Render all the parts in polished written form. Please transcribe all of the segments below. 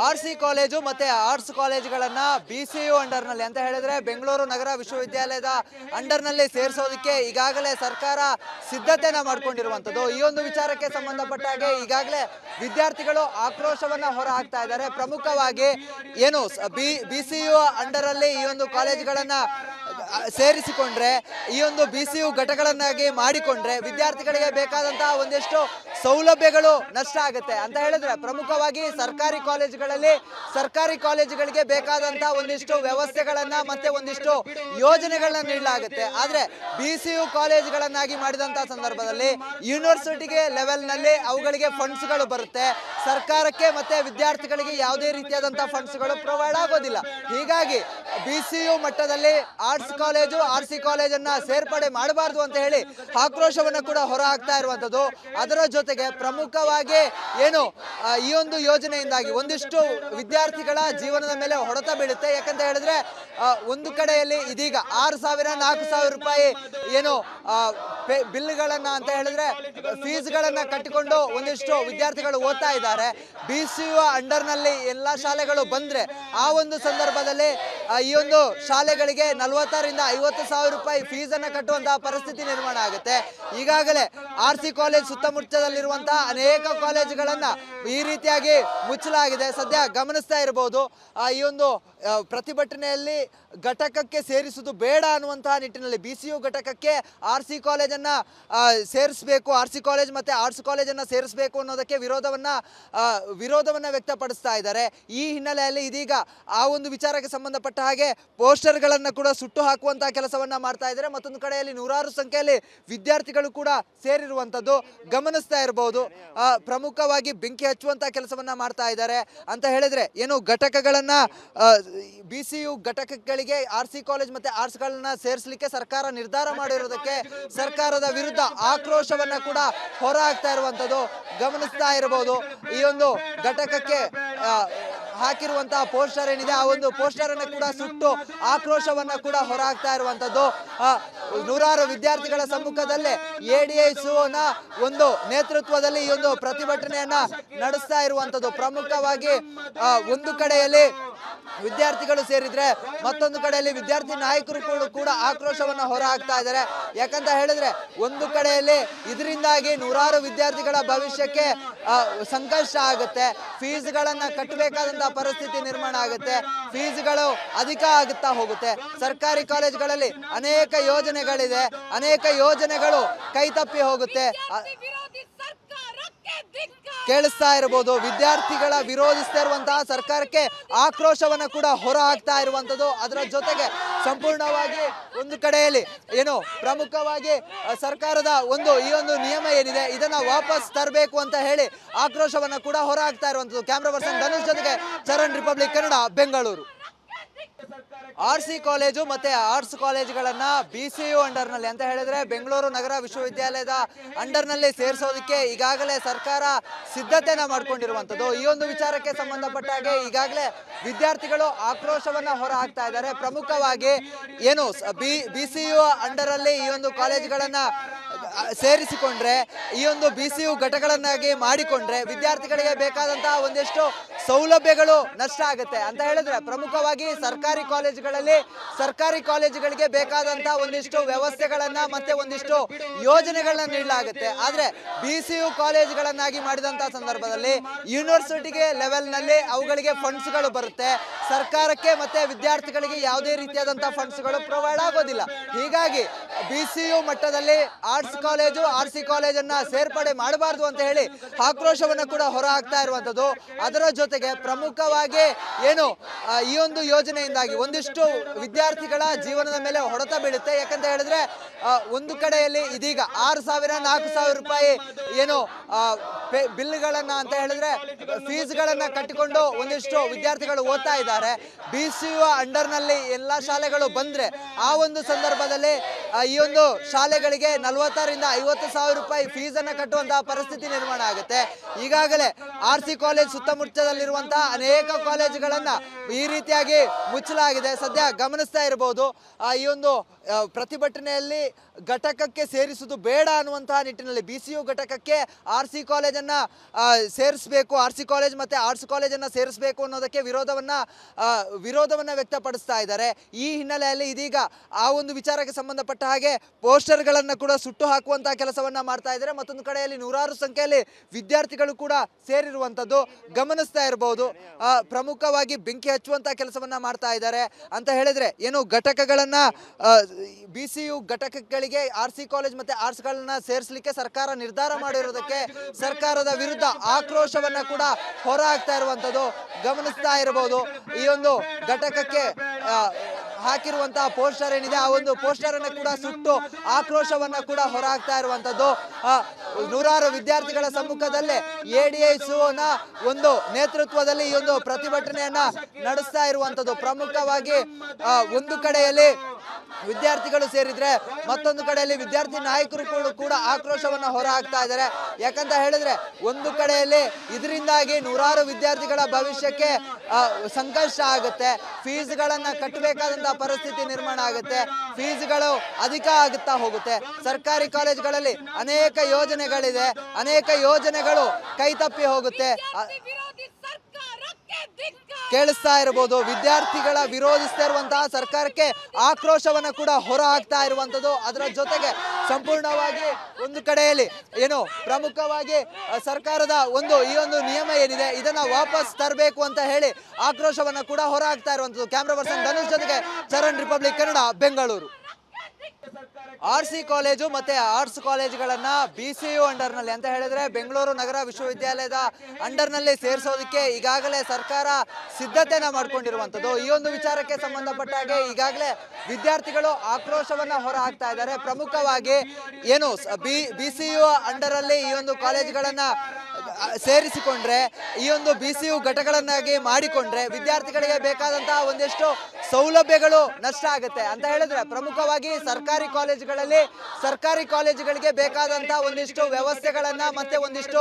RC college ಮತ್ತೆ arts ಕಾಲೇಜುಗಳನ್ನ BCU ಅಂಡರ್ನಲ್ಲಿ ಅಂತ ಹೇಳಿದ್ರೆ ಬೆಂಗಳೂರು ನಗರ ವಿಶ್ವವಿದ್ಯಾಲಯದ ಅಂಡರ್ನಲ್ಲಿ ಸೇರಿಸೋದಕ್ಕೆ ಈಗಾಗಲೇ ಸರ್ಕಾರ ಸಿದ್ಧತೆನ ಮಾಡ್ಕೊಂಡಿರುವಂಥದ್ದು. ಈ ಒಂದು ವಿಚಾರಕ್ಕೆ ಸಂಬಂಧಪಟ್ಟ ಹಾಗೆ ಈಗಾಗಲೇ ವಿದ್ಯಾರ್ಥಿಗಳು ಆಕ್ರೋಶವನ್ನ ಹೊರ ಹಾಕ್ತಾ ಇದ್ದಾರೆ. ಪ್ರಮುಖವಾಗಿ ಏನು BCU ಅಂಡರಲ್ಲಿ ಈ ಒಂದು ಕಾಲೇಜುಗಳನ್ನ ಸೇರಿಸಿಕೊಂಡ್ರೆ, ಈ ಒಂದು BCU ಘಟಕಗಳನ್ನಾಗಿ ಮಾಡಿಕೊಂಡ್ರೆ ವಿದ್ಯಾರ್ಥಿಗಳಿಗೆ ಬೇಕಾದಂತಹ ಒಂದಿಷ್ಟು ಸೌಲಭ್ಯಗಳು ನಷ್ಟ ಆಗುತ್ತೆ ಅಂತ ಹೇಳಿದ್ರೆ, ಪ್ರಮುಖವಾಗಿ ಸರ್ಕಾರಿ ಕಾಲೇಜುಗಳಿಗೆ ಬೇಕಾದಂತಹ ಒಂದಿಷ್ಟು ವ್ಯವಸ್ಥೆಗಳನ್ನ ಮತ್ತೆ ಒಂದಿಷ್ಟು ಯೋಜನೆಗಳನ್ನ ನೀಡಲಾಗುತ್ತೆ. ಆದ್ರೆ BCU ಕಾಲೇಜುಗಳನ್ನಾಗಿ ಮಾಡಿದಂತಹ ಸಂದರ್ಭದಲ್ಲಿ ಯೂನಿವರ್ಸಿಟಿಗೆ ಲೆವೆಲ್ ನಲ್ಲಿ ಅವುಗಳಿಗೆ ಫಂಡ್ಸ್ ಗಳು ಬರುತ್ತೆ, ಸರ್ಕಾರಕ್ಕೆ ಮತ್ತೆ ವಿದ್ಯಾರ್ಥಿಗಳಿಗೆ ಯಾವುದೇ ರೀತಿಯಾದಂತಹ ಫಂಡ್ಸ್ ಗಳು ಪ್ರೊವೈಡ್ ಆಗೋದಿಲ್ಲ. ಹೀಗಾಗಿ BCU ಮಟ್ಟದಲ್ಲಿ ಆರ್ಟ್ಸ್ ಕಾಲೇಜು RC ಕಾಲೇಜನ್ನ ಸೇರ್ಪಡೆ ಮಾಡಬಾರದು ಅಂತ ಹೇಳಿ ಆಕ್ರೋಶವನ್ನ ಕೂಡ ಹೊರ ಹಾಕ್ತಾ ಇರುವಂತದ್ದು. ಅದರ ಜೊತೆಗೆ ಪ್ರಮುಖವಾಗಿ ಏನು ಈ ಒಂದು ಯೋಜನೆಯಿಂದಾಗಿ ಒಂದಿಷ್ಟು ವಿದ್ಯಾರ್ಥಿಗಳ ಜೀವನದ ಮೇಲೆ ಹೊಡೆತ ಬೀಳುತ್ತೆ. ಯಾಕಂತ ಹೇಳಿದ್ರೆ ಒಂದು ಕಡೆಯಲ್ಲಿ ಇದೀಗ 6,000-4,000 ರೂಪಾಯಿ ಏನು ಬಿಲ್ಗಳನ್ನ ಅಂತ ಹೇಳಿದ್ರೆ ಫೀಸ್ಗಳನ್ನ ಕಟ್ಟಿಕೊಂಡು ಒಂದಿಷ್ಟು ವಿದ್ಯಾರ್ಥಿಗಳು ಓದ್ತಾ ಇದ್ದಾರೆ. BCU ಅಂಡರ್ನಲ್ಲಿ ಎಲ್ಲ ಶಾಲೆಗಳು ಬಂದ್ರೆ ಆ ಒಂದು ಸಂದರ್ಭದಲ್ಲಿ ಈ ಒಂದು ಶಾಲೆಗಳಿಗೆ 40,000-50,000 ರೂಪಾಯಿ ಫೀಸ್ ಅನ್ನ ಕಟ್ಟುವಂತಹ ಪರಿಸ್ಥಿತಿ ನಿರ್ಮಾಣ ಆಗುತ್ತೆ. ಈಗಾಗಲೇ RC ಕಾಲೇಜ್ ಸುತ್ತಮುತ್ತದಲ್ಲಿರುವಂತಹ ಅನೇಕ ಕಾಲೇಜುಗಳನ್ನ ಈ ರೀತಿಯಾಗಿ ಮುಚ್ಚಲಾಗಿದೆ. ಸದ್ಯ ಗಮನಿಸ್ತಾ ಇರಬಹುದು, ಈ ಒಂದು ಪ್ರತಿಭಟನೆಯಲ್ಲಿ ಘಟಕಕ್ಕೆ ಸೇರಿಸುವುದು ಬೇಡ ಅನ್ನುವಂತಹ ನಿಟ್ಟಿನಲ್ಲಿ BCU ಘಟಕಕ್ಕೆ RC ಕಾಲೇಜನ್ನ ಸೇರಿಸಬೇಕು, RC ಕಾಲೇಜ್ ಮತ್ತೆ ಆರ್ಟ್ಸ್ ಕಾಲೇಜನ್ನ ಸೇರಿಸಬೇಕು ಅನ್ನೋದಕ್ಕೆ ವಿರೋಧವನ್ನ ವ್ಯಕ್ತಪಡಿಸ್ತಾ ಇದ್ದಾರೆ. ಈ ಹಿನ್ನೆಲೆಯಲ್ಲಿ ಇದೀಗ ಆ ಒಂದು ವಿಚಾರಕ್ಕೆ ಸಂಬಂಧಪಟ್ಟ ಹಾಗೆ ಪೋಸ್ಟರ್ಗಳನ್ನ ಕೂಡ ಸುಟ್ಟು ಹಾಕುವಂತಹ ಕೆಲಸವನ್ನ ಮಾಡ್ತಾ ಇದ್ದಾರೆ. ಮತ್ತೊಂದು ಕಡೆಯಲ್ಲಿ ನೂರಾರು ಸಂಖ್ಯೆಯಲ್ಲಿ ವಿದ್ಯಾರ್ಥಿಗಳು ಕೂಡ ಸೇರಿರುವಂತದ್ದು ಗಮನಿಸ್ತಾ ಇರಬಹುದು. ಪ್ರಮುಖವಾಗಿ ಬೆಂಕಿ ಹಚ್ಚುವಂತಹ ಕೆಲಸವನ್ನ ಮಾಡ್ತಾ ಇದ್ದಾರೆ ಅಂತ ಹೇಳಿದ್ರೆ, ಏನು ಘಟಕಗಳನ್ನ BCU ಘಟಕಗಳಿಗೆ RC ಕಾಲೇಜ್ ಮತ್ತೆ ಆರ್ಟ್ಸ್ ಗಳನ್ನ ಸೇರಿಸಲಿಕ್ಕೆ ಸರ್ಕಾರ ನಿರ್ಧಾರ ಮಾಡಿರೋದಕ್ಕೆ ಸರ್ಕಾರದ ವಿರುದ್ಧ ಆಕ್ರೋಶವನ್ನ ಕೂಡ ಹೊರ ಹಾಕ್ತಾ ಇರುವಂತದ್ದು ಗಮನಿಸ್ತಾ ಇರಬಹುದು. ಈ ಒಂದು ಘಟಕಕ್ಕೆ ಹಾಕಿರುವಂತಹ ಪೋಸ್ಟರ್ ಏನಿದೆ, ಆ ಒಂದು ಪೋಸ್ಟರ್ ಅನ್ನು ಕೂಡ ಸುಟ್ಟು ಆಕ್ರೋಶವನ್ನ ಕೂಡ ಹೊರ ಹಾಕ್ತಾ ಇರುವಂತದ್ದು. ನೂರಾರು ವಿದ್ಯಾರ್ಥಿಗಳ ಸಮ್ಮುಖದಲ್ಲೇ ADISOನ ಒಂದು ನೇತೃತ್ವದಲ್ಲಿ ಈ ಒಂದು ಪ್ರತಿಭಟನೆಯನ್ನ ನಡೆಸ್ತಾ ಇರುವಂತದ್ದು. ಪ್ರಮುಖವಾಗಿ ಒಂದು ಕಡೆಯಲ್ಲಿ ವಿದ್ಯಾರ್ಥಿಗಳು ಸೇರಿದ್ರೆ ಮತ್ತೊಂದು ಕಡೆಯಲ್ಲಿ ವಿದ್ಯಾರ್ಥಿ ನಾಯಕರು ಕೂಡ ಆಕ್ರೋಶವನ್ನ ಹೊರ ಹಾಕ್ತಾ ಇದ್ದಾರೆ. ಯಾಕಂತ ಹೇಳಿದ್ರೆ ಒಂದು ಕಡೆಯಲ್ಲಿ ಇದರಿಂದಾಗಿ ನೂರಾರು ವಿದ್ಯಾರ್ಥಿಗಳ ಭವಿಷ್ಯಕ್ಕೆ ಸಂಕಷ್ಟ ಆಗುತ್ತೆ, ಫೀಸ್ಗಳನ್ನ ಕಟ್ಟಬೇಕಾದಂತಹ ಪರಿಸ್ಥಿತಿ ನಿರ್ಮಾಣ ಆಗುತ್ತೆ, ಫೀಸ್ಗಳು ಅಧಿಕ ಆಗುತ್ತಾ ಹೋಗುತ್ತೆ. ಸರ್ಕಾರಿ ಕಾಲೇಜುಗಳಲ್ಲಿ ಅನೇಕ ಯೋಜನೆಗಳಿದೆ, ಅನೇಕ ಯೋಜನೆಗಳು ಕೈತಪ್ಪಿ ಹೋಗುತ್ತೆ. ಕೇಳಿಸ್ತಾ ಇರಬಹುದು, ವಿದ್ಯಾರ್ಥಿಗಳ ವಿರೋಧಿಸ್ತಾ ಇರುವಂತಹ ಸರ್ಕಾರಕ್ಕೆ ಆಕ್ರೋಶವನ್ನ ಕೂಡ ಹೊರ ಹಾಕ್ತಾ ಇರುವಂತದ್ದು. ಅದರ ಜೊತೆಗೆ ಸಂಪೂರ್ಣವಾಗಿ ಒಂದು ಕಡೆಯಲ್ಲಿ ಏನು ಪ್ರಮುಖವಾಗಿ ಸರ್ಕಾರದ ಈ ಒಂದು ನಿಯಮ ಏನಿದೆ ಇದನ್ನ ವಾಪಸ್ ತರಬೇಕು ಅಂತ ಹೇಳಿ ಆಕ್ರೋಶವನ್ನ ಕೂಡ ಹೊರ ಹಾಕ್ತಾ ಇರುವಂತದ್ದು. ಕ್ಯಾಮ್ರಾ ಪರ್ಸನ್ ಧನುಷ್ ಜೊತೆಗೆ Charan, republic Kannada, Bengaluru. RC college ಮತ್ತೆ ಆರ್ಟ್ಸ್ ಕಾಲೇಜುಗಳನ್ನ BCU ಅಂಡರ್ನಲ್ಲಿ ಅಂತ ಹೇಳಿದ್ರೆ ಬೆಂಗಳೂರು ನಗರ ವಿಶ್ವವಿದ್ಯಾಲಯದ ಅಂಡರ್ನಲ್ಲಿ ಸೇರಿಸೋದಕ್ಕೆ ಈಗಾಗಲೇ ಸರ್ಕಾರ ಸಿದ್ಧತೆನ ಮಾಡ್ಕೊಂಡಿರುವಂತದ್ದು. ಈ ಒಂದು ವಿಚಾರಕ್ಕೆ ಸಂಬಂಧಪಟ್ಟ ಹಾಗೆ ಈಗಾಗಲೇ ವಿದ್ಯಾರ್ಥಿಗಳು ಆಕ್ರೋಶವನ್ನ ಹೊರ ಹಾಕ್ತಾ ಇದ್ದಾರೆ. ಪ್ರಮುಖವಾಗಿ ಏನು BCU ಅಂಡರಲ್ಲಿ ಈ ಒಂದು ಕಾಲೇಜುಗಳನ್ನ ಸೇರಿಸಿಕೊಂಡ್ರೆ, ಈ ಒಂದು BCU ಘಟಕಗಳನ್ನಾಗಿ ಮಾಡಿಕೊಂಡ್ರೆ ವಿದ್ಯಾರ್ಥಿಗಳಿಗೆ ಬೇಕಾದಂತಹ ಒಂದಿಷ್ಟು ಸೌಲಭ್ಯಗಳು ನಷ್ಟ ಆಗುತ್ತೆ ಅಂತ ಹೇಳಿದ್ರೆ, ಪ್ರಮುಖವಾಗಿ ಸರ್ಕಾರಿ ಕಾಲೇಜುಗಳಿಗೆ ಬೇಕಾದಂತಹ ಒಂದಿಷ್ಟು ವ್ಯವಸ್ಥೆಗಳನ್ನ ಮತ್ತೆ ಒಂದಿಷ್ಟು ಯೋಜನೆಗಳನ್ನ ನೀಡಲಾಗುತ್ತೆ. ಆದ್ರೆ BCU ಕಾಲೇಜುಗಳನ್ನಾಗಿ ಮಾಡಿದಂತಹ ಸಂದರ್ಭದಲ್ಲಿ ಯೂನಿವರ್ಸಿಟಿಗೆ ಲೆವೆಲ್ ನಲ್ಲಿ ಅವುಗಳಿಗೆ ಫಂಡ್ಸ್ ಗಳು ಬರುತ್ತೆ, ಸರ್ಕಾರಕ್ಕೆ ಮತ್ತೆ ವಿದ್ಯಾರ್ಥಿಗಳಿಗೆ ಯಾವುದೇ ರೀತಿಯಾದಂತಹ ಫಂಡ್ಸ್ ಗಳು ಪ್ರೊವೈಡ್ ಆಗೋದಿಲ್ಲ. ಹೀಗಾಗಿ BCU ಮಟ್ಟದಲ್ಲಿ ಆರ್ಟ್ಸ್ ಕಾಲೇಜು RC ಕಾಲೇಜನ್ನ ಸೇರ್ಪಡೆ ಮಾಡಬಾರದು ಅಂತ ಹೇಳಿ ಆಕ್ರೋಶವನ್ನ ಕೂಡ ಹೊರ ಹಾಕ್ತಾ ಇರುವಂತದ್ದು. ಅದರ ಜೊತೆಗೆ ಪ್ರಮುಖವಾಗಿ ಏನು ಈ ಒಂದು ಯೋಜನೆಯಿಂದಾಗಿ ಒಂದಿಷ್ಟು ವಿದ್ಯಾರ್ಥಿಗಳ ಜೀವನದ ಮೇಲೆ ಹೊಡೆತ ಬೀಳುತ್ತೆ. ಯಾಕಂತ ಹೇಳಿದ್ರೆ ಒಂದು ಕಡೆಯಲ್ಲಿ ಇದೀಗ 6,000-4,000 ರೂಪಾಯಿ ಏನು ಬಿಲ್ಗಳನ್ನ ಅಂತ ಹೇಳಿದ್ರೆ ಫೀಸ್ಗಳನ್ನ ಕಟ್ಟಿಕೊಂಡು ಒಂದಿಷ್ಟು ವಿದ್ಯಾರ್ಥಿಗಳು ಓದ್ತಾ ಇದ್ದಾರೆ. BCU ಅಂಡರ್ನಲ್ಲಿ ಎಲ್ಲ ಶಾಲೆಗಳು ಬಂದ್ರೆ ಆ ಒಂದು ಸಂದರ್ಭದಲ್ಲಿ ಈ ಒಂದು ಶಾಲೆಗಳಿಗೆ 40ರಿಂದ 50 ಸಾವಿರ ರೂಪಾಯಿ ಫೀಸನ್ನು ಕಟ್ಟುವಂತಹ ಪರಿಸ್ಥಿತಿ ನಿರ್ಮಾಣ ಆಗುತ್ತೆ. ಈಗಾಗಲೇ RC ಕಾಲೇಜ್ ಸುತ್ತಮುತ್ತದಲ್ಲಿರುವಂತಹ ಅನೇಕ ಕಾಲೇಜುಗಳನ್ನ ಈ ರೀತಿಯಾಗಿ ಮುಚ್ಚಲಾಗಿದೆ. ಸದ್ಯ ಗಮನಿಸ್ತಾ ಇರಬಹುದು ಈ ಒಂದು ಪ್ರತಿಭಟನೆಯಲ್ಲಿ ಘಟಕಕ್ಕೆ ಸೇರಿಸುವುದು ಬೇಡ ಅನ್ನುವಂತಹ ನಿಟ್ಟಿನಲ್ಲಿ BCU ಘಟಕಕ್ಕೆ RC ಕಾಲೇಜನ್ನು ಸೇರಿಸಬೇಕು, RC ಕಾಲೇಜ್ ಮತ್ತು ಆರ್ಟ್ಸ್ ಕಾಲೇಜನ್ನು ಸೇರಿಸಬೇಕು ಅನ್ನೋದಕ್ಕೆ ವಿರೋಧವನ್ನು ವ್ಯಕ್ತಪಡಿಸ್ತಾ ಇದ್ದಾರೆ. ಈ ಹಿನ್ನೆಲೆಯಲ್ಲಿ ಇದೀಗ ಆ ಒಂದು ವಿಚಾರಕ್ಕೆ ಸಂಬಂಧಪಟ್ಟ ಹಾಗೆ ಪೋಸ್ಟರ್ಗಳನ್ನು ಕೂಡ ಸುಟ್ಟು ಹಾಕುವಂತಹ ಕೆಲಸವನ್ನ ಮಾಡ್ತಾ ಇದ್ದಾರೆ. ಮತ್ತೊಂದು ಕಡೆಯಲ್ಲಿ ನೂರಾರು ಸಂಖ್ಯೆಯಲ್ಲಿ ವಿದ್ಯಾರ್ಥಿಗಳು ಕೂಡ ಸೇರಿರುವಂಥದ್ದು ಗಮನಿಸ್ತಾ ಇರಬಹುದು. ಪ್ರಮುಖವಾಗಿ ಬೆಂಕಿ ಹಚ್ಚುವಂತಹ ಕೆಲಸವನ್ನ ಮಾಡ್ತಾ ಇದ್ದಾರೆ ಅಂತ ಹೇಳಿದ್ರೆ ಏನು ಘಟಕಗಳನ್ನ BCU ಘಟಕಗಳಿಗೆ RC ಕಾಲೇಜ್ ಮತ್ತೆ ಆರ್ಟ್ಸ್ಗಳನ್ನ ಸೇರಿಸಲಿಕ್ಕೆ ಸರ್ಕಾರ ನಿರ್ಧಾರ ಮಾಡಿರೋದಕ್ಕೆ ಸರ್ಕಾರದ ವಿರುದ್ಧ ಆಕ್ರೋಶವನ್ನ ಕೂಡ ಹೊರ ಹಾಕ್ತಾ ಇರುವಂಥದ್ದು ಗಮನಿಸ್ತಾ ಇರಬಹುದು. ಈ ಒಂದು ಘಟಕಕ್ಕೆ ಹಾಕಿರುವಂತಹ ಪೋಸ್ಟರ್ ಏನಿದೆ ಆ ಒಂದು ಪೋಸ್ಟರ್ ಅನ್ನು ಕೂಡ ಸುಟ್ಟು ಆಕ್ರೋಶವನ್ನ ಕೂಡ ಹೊರ ಹಾಕ್ತಾ ಇರುವಂತದ್ದು. ನೂರಾರು ವಿದ್ಯಾರ್ಥಿಗಳ ಸಮ್ಮುಖದಲ್ಲೇ ADISOನ ಒಂದು ನೇತೃತ್ವದಲ್ಲಿ ಈ ಒಂದು ಪ್ರತಿಭಟನೆಯನ್ನ ನಡೆಸ್ತಾ ಇರುವಂತದ್ದು. ಪ್ರಮುಖವಾಗಿ ಒಂದು ಕಡೆಯಲ್ಲಿ ವಿದ್ಯಾರ್ಥಿಗಳು ಸೇರಿದ್ರೆ ಮತ್ತೊಂದು ಕಡೆಯಲ್ಲಿ ವಿದ್ಯಾರ್ಥಿ ನಾಯಕರು ಕೂಡ ಆಕ್ರೋಶವನ್ನ ಹೊರ ಹಾಕ್ತಾ ಇದ್ದಾರೆ. ಯಾಕಂತ ಹೇಳಿದ್ರೆ ಒಂದು ಕಡೆಯಲ್ಲಿ ಇದರಿಂದಾಗಿ ನೂರಾರು ವಿದ್ಯಾರ್ಥಿಗಳ ಭವಿಷ್ಯಕ್ಕೆ ಸಂಕಷ್ಟ ಆಗುತ್ತೆ, ಫೀಸ್ಗಳನ್ನ ಕಟ್ಟಬೇಕಾದಂತಹ ಪರಿಸ್ಥಿತಿ ನಿರ್ಮಾಣ ಆಗುತ್ತೆ, ಫೀಸ್ಗಳು ಅಧಿಕ ಆಗುತ್ತಾ ಹೋಗುತ್ತೆ. ಸರ್ಕಾರಿ ಕಾಲೇಜುಗಳಲ್ಲಿ ಅನೇಕ ಯೋಜನೆಗಳಿದೆ, ಅನೇಕ ಯೋಜನೆಗಳು ಕೈತಪ್ಪಿ ಹೋಗುತ್ತೆ. ಕೇಳಿಸ್ತಾ ಇರಬಹುದು ವಿದ್ಯಾರ್ಥಿಗಳ ವಿರೋಧಿಸ್ತಾ ಇರುವಂತಹ ಸರ್ಕಾರಕ್ಕೆ ಆಕ್ರೋಶವನ್ನ ಕೂಡ ಹೊರ ಹಾಕ್ತಾ ಇರುವಂತದ್ದು. ಅದರ ಜೊತೆಗೆ ಸಂಪೂರ್ಣವಾಗಿ ಒಂದು ಕಡೆಯಲ್ಲಿ ಏನು ಪ್ರಮುಖವಾಗಿ ಸರ್ಕಾರದ ಈ ಒಂದು ನಿಯಮ ಏನಿದೆ ಇದನ್ನ ವಾಪಸ್ ತರಬೇಕು ಅಂತ ಹೇಳಿ ಆಕ್ರೋಶವನ್ನ ಕೂಡ ಹೊರ ಹಾಕ್ತಾ ಇರುವಂತದ್ದು. ಕ್ಯಾಮ್ರಾ ಪರ್ಸನ್ ಧನುಷ್ ಜೊತೆಗೆ Charan, republic Kannada, Bengaluru. RC college ಮತ್ತೆ ಆರ್ಟ್ಸ್ ಕಾಲೇಜುಗಳನ್ನ BCU ಅಂಡರ್ನಲ್ಲಿ ಅಂತ ಹೇಳಿದ್ರೆ ಬೆಂಗಳೂರು ನಗರ ವಿಶ್ವವಿದ್ಯಾಲಯದ ಅಂಡರ್ನಲ್ಲಿ ಸೇರಿಸೋದಕ್ಕೆ ಈಗಾಗಲೇ ಸರ್ಕಾರ ಸಿದ್ಧತೆಯನ್ನ ಮಾಡ್ಕೊಂಡಿರುವಂಥದ್ದು. ಈ ಒಂದು ವಿಚಾರಕ್ಕೆ ಸಂಬಂಧಪಟ್ಟ ಹಾಗೆ ಈಗಾಗಲೇ ವಿದ್ಯಾರ್ಥಿಗಳು ಆಕ್ರೋಶವನ್ನ ಹೊರ ಹಾಕ್ತಾ ಇದ್ದಾರೆ. ಪ್ರಮುಖವಾಗಿ ಏನು BCU ಅಂಡರ್ ಅಲ್ಲಿ ಈ ಒಂದು ಕಾಲೇಜುಗಳನ್ನ ಸೇರಿಸಿಕೊಂಡ್ರೆ, ಈ ಒಂದು BCU ಘಟಕಗಳನ್ನಾಗಿ ಮಾಡಿಕೊಂಡ್ರೆ ವಿದ್ಯಾರ್ಥಿಗಳಿಗೆ ಬೇಕಾದಂತಹ ಒಂದಿಷ್ಟು ಸೌಲಭ್ಯಗಳು ನಷ್ಟ ಆಗುತ್ತೆ ಅಂತ ಹೇಳಿದ್ರೆ ಪ್ರಮುಖವಾಗಿ ಸರ್ಕಾರಿ ಕಾಲೇಜುಗಳಿಗೆ ಬೇಕಾದಂತಹ ಒಂದಿಷ್ಟು ವ್ಯವಸ್ಥೆಗಳನ್ನ ಮತ್ತೆ ಒಂದಿಷ್ಟು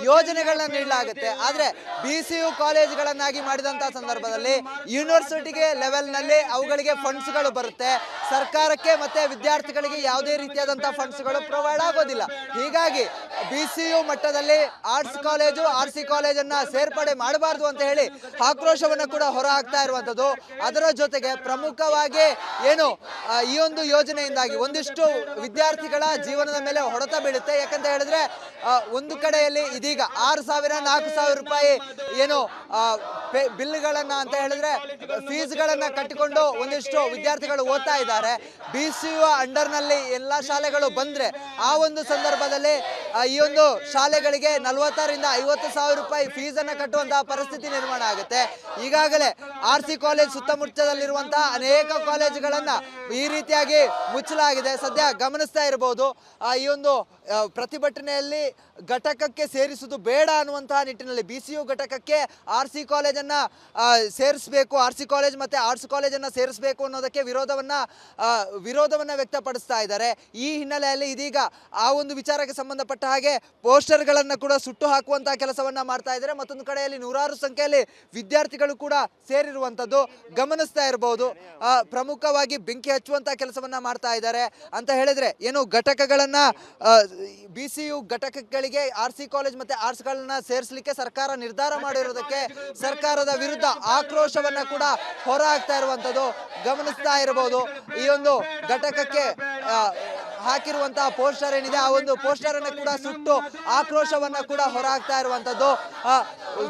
ಯೋಜನೆಗಳನ್ನ ನೀಡಲಾಗುತ್ತೆ. ಆದ್ರೆ BCU ಕಾಲೇಜುಗಳನ್ನಾಗಿ ಮಾಡಿದಂತಹ ಸಂದರ್ಭದಲ್ಲಿ ಯೂನಿವರ್ಸಿಟಿಗೆ ಲೆವೆಲ್ನಲ್ಲಿ ಅವುಗಳಿಗೆ ಫಂಡ್ಸ್ಗಳು ಬರುತ್ತೆ, ಸರ್ಕಾರಕ್ಕೆ ಮತ್ತೆ ವಿದ್ಯಾರ್ಥಿಗಳಿಗೆ ಯಾವುದೇ ರೀತಿಯಾದಂತಹ ಫಂಡ್ಸ್ಗಳು ಪ್ರೊವೈಡ್ ಆಗೋದಿಲ್ಲ. ಹೀಗಾಗಿ BCU ಮಟ್ಟದಲ್ಲಿ ಆರ್ಟ್ಸ್ ಕಾಲೇಜು RC ಕಾಲೇಜನ್ನ ಸೇರ್ಪಡೆ ಮಾಡಬಾರ್ದು ಅಂತ ಹೇಳಿ ಆಕ್ರೋಶವನ್ನ ಕೂಡ ಹೊರ ಹಾಕ್ತಾ ಇರುವಂತದ್ದು. ಅದರ ಜೊತೆಗೆ ಪ್ರಮುಖವಾಗಿ ಏನು ಈ ಒಂದು ಯೋಜನೆಯಿಂದಾಗಿ ಒಂದಿಷ್ಟು ವಿದ್ಯಾರ್ಥಿಗಳ ಜೀವನದ ಮೇಲೆ ಹೊಡೆತ ಬೀಳುತ್ತೆ. ಯಾಕಂತ ಹೇಳಿದ್ರೆ ಒಂದು ಕಡೆಯಲ್ಲಿ ಇದೀಗ 6,000 4,000 ರೂಪಾಯಿ ಏನು ಬಿಲ್ಗಳನ್ನ ಅಂತ ಹೇಳಿದ್ರೆ ಫೀಸ್ಗಳನ್ನ ಕಟ್ಟಿಕೊಂಡು ಒಂದಿಷ್ಟು ವಿದ್ಯಾರ್ಥಿಗಳು ಓದ್ತಾ ಇದ್ದಾರೆ. BCU ಅಂಡರ್ನಲ್ಲಿ ಎಲ್ಲ ಶಾಲೆಗಳು ಬಂದ್ರೆ ಆ ಒಂದು ಸಂದರ್ಭದಲ್ಲಿ ಈ ಒಂದು ಶಾಲೆಗಳಿಗೆ 40ರಿಂದ 50 ಸಾವಿರ ರೂಪಾಯಿ ಫೀಸನ್ನು ಕಟ್ಟುವಂತಹ ಪರಿಸ್ಥಿತಿ ನಿರ್ಮಾಣ ಆಗುತ್ತೆ. ಈಗಾಗಲೇ RC ಕಾಲೇಜ್ ಸುತ್ತಮುತ್ತದಲ್ಲಿರುವಂತಹ ಅನೇಕ ಕಾಲೇಜುಗಳನ್ನ ಈ ರೀತಿಯಾಗಿ ಮುಚ್ಚಲಾಗಿದೆ. ಸದ್ಯ ಗಮನಿಸ್ತಾ ಇರಬಹುದು ಈ ಒಂದು ಪ್ರತಿಭಟನೆಯಲ್ಲಿ ಘಟಕಕ್ಕೆ ಸೇರಿಸುವುದು ಬೇಡ ಅನ್ನುವಂತಹ ನಿಟ್ಟಿನಲ್ಲಿ BCU ಘಟಕಕ್ಕೆ RC ಕಾಲೇಜನ್ನ ಸೇರಿಸಬೇಕು, RC ಕಾಲೇಜ್ ಮತ್ತೆ ಆರ್ಟ್ಸ್ ಕಾಲೇಜನ್ನ ಸೇರಿಸಬೇಕು ಅನ್ನೋದಕ್ಕೆ ವಿರೋಧವನ್ನ ವ್ಯಕ್ತಪಡಿಸ್ತಾ ಇದ್ದಾರೆ. ಈ ಹಿನ್ನೆಲೆಯಲ್ಲಿ ಇದೀಗ ಆ ಒಂದು ವಿಚಾರಕ್ಕೆ ಸಂಬಂಧಪಟ್ಟ ಹಾಗೆ ಪೋಸ್ಟರ್ಗಳನ್ನು ಕೂಡ ಸುಟ್ಟು ಹಾಕುವಂತಹ ಕೆಲಸವನ್ನ ಮಾಡ್ತಾ ಇದ್ದಾರೆ. ಮತ್ತೊಂದು ಕಡೆಯಲ್ಲಿ ನೂರಾರು ಸಂಖ್ಯೆಯಲ್ಲಿ ವಿದ್ಯಾರ್ಥಿಗಳು ಕೂಡ ಸೇರಿರುವಂತದ್ದು ಗಮನಿಸ್ತಾ ಇರಬಹುದು. ಪ್ರಮುಖವಾಗಿ ಬೆಂಕಿ ಹಚ್ಚುವಂತಹ ಕೆಲಸವನ್ನ ಮಾಡ್ತಾ ಇದ್ದಾರೆ ಅಂತ ಹೇಳಿದ್ರೆ ಏನು ಘಟಕಗಳನ್ನ BCU ಘಟಕಗಳಿಗೆ RC ಕಾಲೇಜ್ ಮತ್ತೆ ಆರ್ಟ್ಸ್ಗಳನ್ನ ಸೇರಿಸಲಿಕ್ಕೆ ಸರ್ಕಾರ ನಿರ್ಧಾರ ಮಾಡಿರೋದಕ್ಕೆ ಸರ್ಕಾರದ ವಿರುದ್ಧ ಆಕ್ರೋಶವನ್ನ ಕೂಡ ಹೊರ ಹಾಕ್ತಾ ಇರುವಂತದ್ದು ಗಮನಿಸ್ತಾ ಇರಬಹುದು. ಈ ಒಂದು ಘಟಕಕ್ಕೆ ಹಾಕಿರುವಂತಹ ಪೋಸ್ಟರ್ ಏನಿದೆ ಆ ಒಂದು ಪೋಸ್ಟರ್ ಅನ್ನು ಕೂಡ ಸುಟ್ಟು ಆಕ್ರೋಶವನ್ನ ಕೂಡ ಹೊರ ಹಾಕ್ತಾ ಇರುವಂತದ್ದು.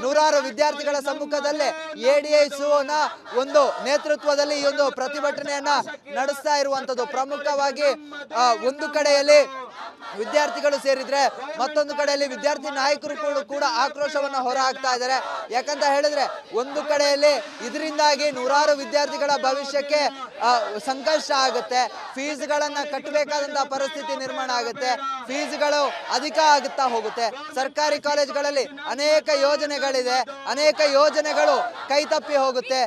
ನೂರಾರು ವಿದ್ಯಾರ್ಥಿಗಳ ಸಮ್ಮುಖದಲ್ಲೇ ADISOನ ಒಂದು ನೇತೃತ್ವದಲ್ಲಿ ಈ ಒಂದು ಪ್ರತಿಭಟನೆಯನ್ನ ನಡೆಸ್ತಾ ಇರುವಂತದ್ದು. ಪ್ರಮುಖವಾಗಿ ಒಂದು ಕಡೆಯಲ್ಲಿ ವಿದ್ಯಾರ್ಥಿಗಳು ಸೇರಿದ್ರೆ ಮತ್ತೊಂದು ಕಡೆಯಲ್ಲಿ ವಿದ್ಯಾರ್ಥಿ ನಾಯಕರು ಕೂಡ ಆಕ್ರೋಶವನ್ನ ಹೊರ ಹಾಕ್ತಾ ಇದ್ದಾರೆ. ಯಾಕಂತ ಹೇಳಿದ್ರೆ ಒಂದು ಕಡೆಯಲ್ಲಿ ಇದರಿಂದಾಗಿ ನೂರಾರು ವಿದ್ಯಾರ್ಥಿಗಳ ಭವಿಷ್ಯಕ್ಕೆ ಸಂಕಷ್ಟ ಆಗುತ್ತೆ, ಫೀಸ್ಗಳನ್ನ ಕಟ್ಟಬೇಕಾದಂತಹ ಪರಿಸ್ಥಿತಿ ನಿರ್ಮಾಣ ಆಗುತ್ತೆ, ಫೀಸ್ಗಳು ಅಧಿಕ ಆಗುತ್ತಾ ಹೋಗುತ್ತೆ. ಸರ್ಕಾರಿ ಕಾಲೇಜುಗಳಲ್ಲಿ ಅನೇಕ ಯೋಜನೆಗಳಿದೆ, ಅನೇಕ ಯೋಜನೆಗಳು ಕೈತಪ್ಪಿ ಹೋಗುತ್ತೆ.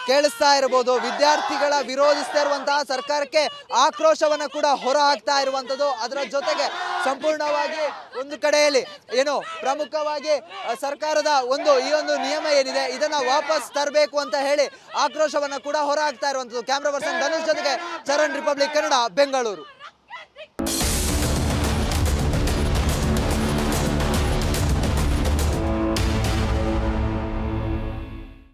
ಕೇಳಿಸ್ತಾ ಇರಬಹುದು. ವಿದ್ಯಾರ್ಥಿಗಳ ವಿರೋಧಿಸ್ತಾ ಇರುವಂತಹ ಸರ್ಕಾರಕ್ಕೆ ಆಕ್ರೋಶವನ್ನ ಕೂಡ ಹೊರ ಹಾಕ್ತಾ ಇರುವಂತದ್ದು. ಅದರ ಜೊತೆಗೆ ಸಂಪೂರ್ಣವಾಗಿ ಒಂದು ಕಡೆಯಲ್ಲಿ ಏನು ಪ್ರಮುಖವಾಗಿ ಸರ್ಕಾರದ ಈ ಒಂದು ನಿಯಮ ಏನಿದೆ ಇದನ್ನ ವಾಪಸ್ ತರಬೇಕು ಅಂತ ಹೇಳಿ ಆಕ್ರೋಶವನ್ನ ಕೂಡ ಹೊರ ಹಾಕ್ತಾ ಇರುವಂತದ್ದು. ಕ್ಯಾಮ್ರಾ ಪರ್ಸನ್ ಧನುಷ್ ಜೊತೆಗೆ ಚರಣ್, ರಿಪಬ್ಲಿಕ್ ಕನ್ನಡ, ಬೆಂಗಳೂರು.